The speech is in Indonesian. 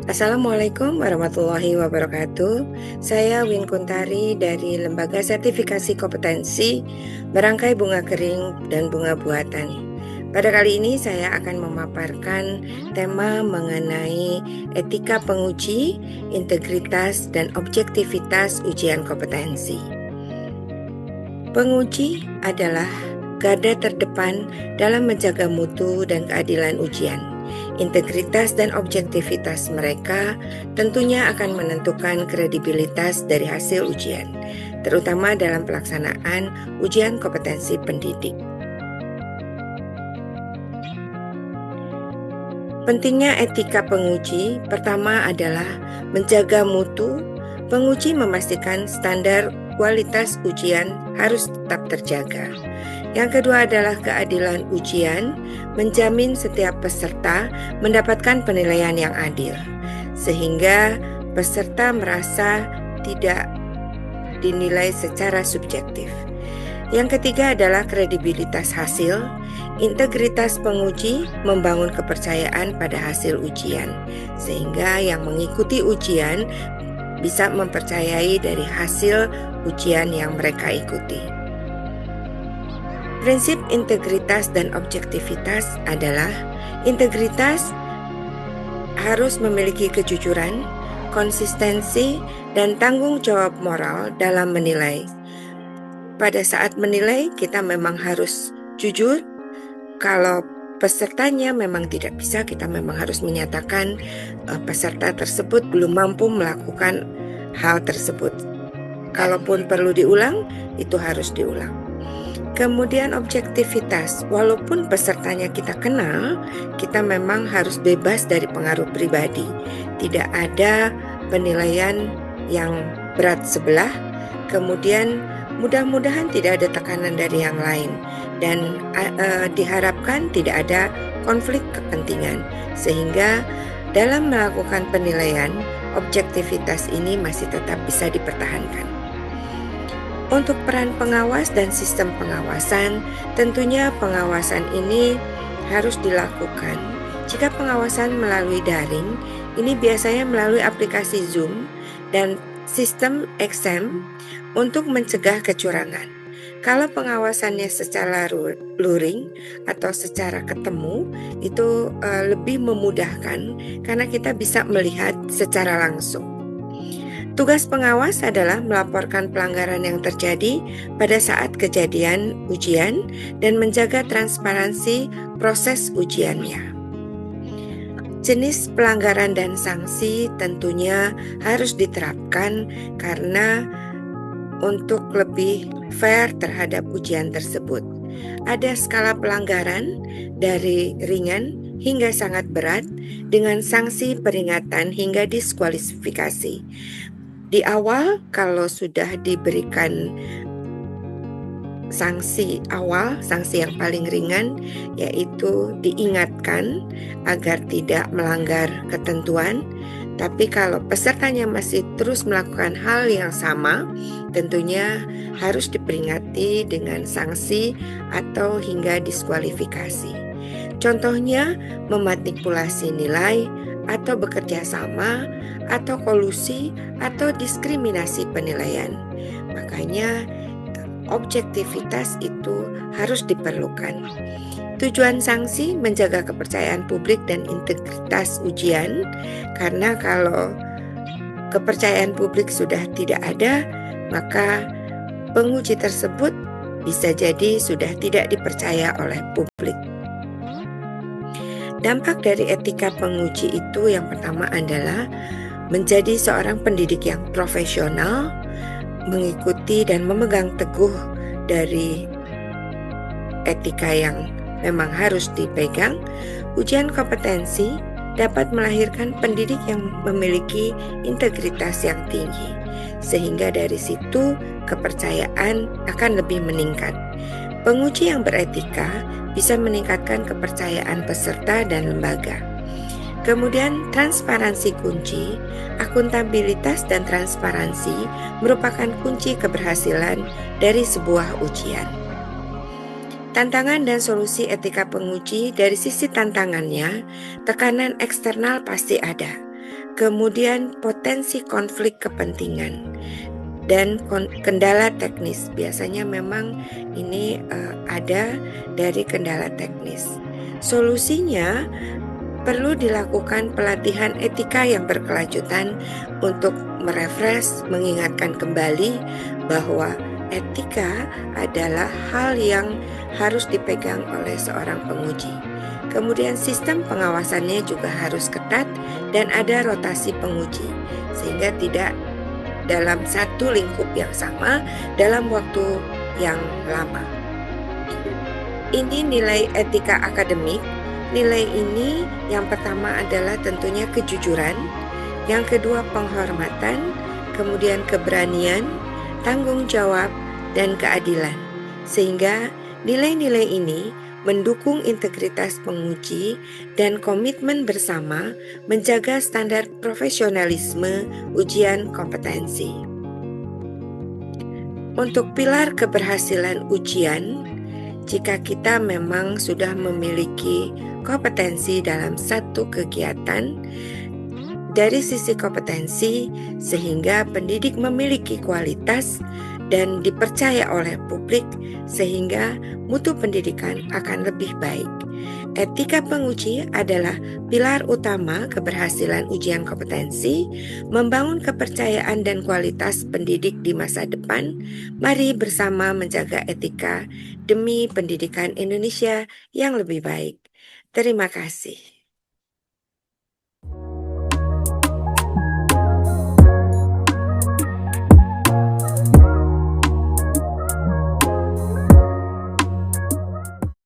Assalamualaikum warahmatullahi wabarakatuh. Saya Win Kuntari dari Lembaga Sertifikasi Kompetensi Merangkai Bunga Kering dan Bunga Buatan. Pada kali ini saya akan memaparkan tema mengenai etika penguji, integritas, dan objektivitas ujian kompetensi. Penguji adalah garda terdepan dalam menjaga mutu dan keadilan ujian. Integritas dan objektivitas mereka tentunya akan menentukan kredibilitas dari hasil ujian, terutama dalam pelaksanaan ujian kompetensi pendidik. Pentingnya etika penguji pertama adalah menjaga mutu. Penguji memastikan standar kualitas ujian harus tetap terjaga. Yang kedua adalah keadilan ujian, menjamin setiap peserta mendapatkan penilaian yang adil, sehingga peserta merasa tidak dinilai secara subjektif. Yang ketiga adalah kredibilitas hasil. Integritas penguji membangun kepercayaan pada hasil ujian, sehingga yang mengikuti ujian bisa mempercayai dari hasil ujian yang mereka ikuti. Prinsip integritas dan objektivitas adalah integritas harus memiliki kejujuran, konsistensi, dan tanggung jawab moral dalam menilai. Pada saat menilai, kita memang harus jujur. Kalau pesertanya memang tidak bisa, kita memang harus menyatakan peserta tersebut belum mampu melakukan hal tersebut. Kalaupun perlu diulang, itu harus diulang. Kemudian objektivitas, walaupun pesertanya kita kenal, kita memang harus bebas dari pengaruh pribadi. Tidak ada penilaian yang berat sebelah, kemudian mudah-mudahan tidak ada tekanan dari yang lain, dan diharapkan tidak ada konflik kepentingan, sehingga dalam melakukan penilaian, objektivitas ini masih tetap bisa dipertahankan. Untuk peran pengawas dan sistem pengawasan, tentunya pengawasan ini harus dilakukan. Jika pengawasan melalui daring, ini biasanya melalui aplikasi Zoom dan sistem exam untuk mencegah kecurangan. Kalau pengawasannya secara luring atau secara ketemu, itu lebih memudahkan karena kita bisa melihat secara langsung. Tugas pengawas adalah melaporkan pelanggaran yang terjadi pada saat kejadian ujian dan menjaga transparansi proses ujiannya. Jenis pelanggaran dan sanksi tentunya harus diterapkan karena untuk lebih fair terhadap ujian tersebut. Ada skala pelanggaran dari ringan hingga sangat berat dengan sanksi peringatan hingga diskualifikasi. Di awal, kalau sudah diberikan sanksi awal, sanksi yang paling ringan, yaitu diingatkan agar tidak melanggar ketentuan. Tapi kalau pesertanya masih terus melakukan hal yang sama, tentunya harus diperingati dengan sanksi atau hingga diskualifikasi. Contohnya memanipulasi nilai atau bekerja sama atau kolusi atau diskriminasi penilaian. Makanya objektivitas itu harus diperlukan. Tujuan sanksi menjaga kepercayaan publik dan integritas ujian, karena kalau kepercayaan publik sudah tidak ada, maka penguji tersebut bisa jadi sudah tidak dipercaya oleh publik. Dampak dari etika penguji itu yang pertama adalah menjadi seorang pendidik yang profesional, mengikuti dan memegang teguh dari etika yang memang harus dipegang. Ujian kompetensi dapat melahirkan pendidik yang memiliki integritas yang tinggi, sehingga dari situ kepercayaan akan lebih meningkat. Penguji yang beretika bisa meningkatkan kepercayaan peserta dan lembaga. Kemudian transparansi kunci, akuntabilitas dan transparansi merupakan kunci keberhasilan dari sebuah ujian. Tantangan dan solusi etika penguji, dari sisi tantangannya, tekanan eksternal pasti ada. kemudian potensi konflik kepentingan, dan kendala teknis. Biasanya memang ini ada dari kendala teknis. Solusinya perlu dilakukan pelatihan etika yang berkelanjutan untuk merefresh, mengingatkan kembali bahwa etika adalah hal yang harus dipegang oleh seorang penguji. Kemudian sistem pengawasannya juga harus ketat dan ada rotasi penguji, sehingga tidak dalam satu lingkup yang sama dalam waktu yang lama. Ini nilai etika akademik. Nilai ini yang pertama adalah tentunya kejujuran, yang kedua penghormatan, kemudian keberanian, tanggung jawab, dan keadilan. Sehingga nilai-nilai ini mendukung integritas penguji dan komitmen bersama menjaga standar profesionalisme ujian kompetensi. Untuk pilar keberhasilan ujian, jika kita memang sudah memiliki kompetensi dalam satu kegiatan, dari sisi kompetensi sehingga pendidik memiliki kualitas dan dipercaya oleh publik sehingga mutu pendidikan akan lebih baik. Etika penguji adalah pilar utama keberhasilan ujian kompetensi, membangun kepercayaan dan kualitas pendidik di masa depan. Mari bersama menjaga etika demi pendidikan Indonesia yang lebih baik. Terima kasih.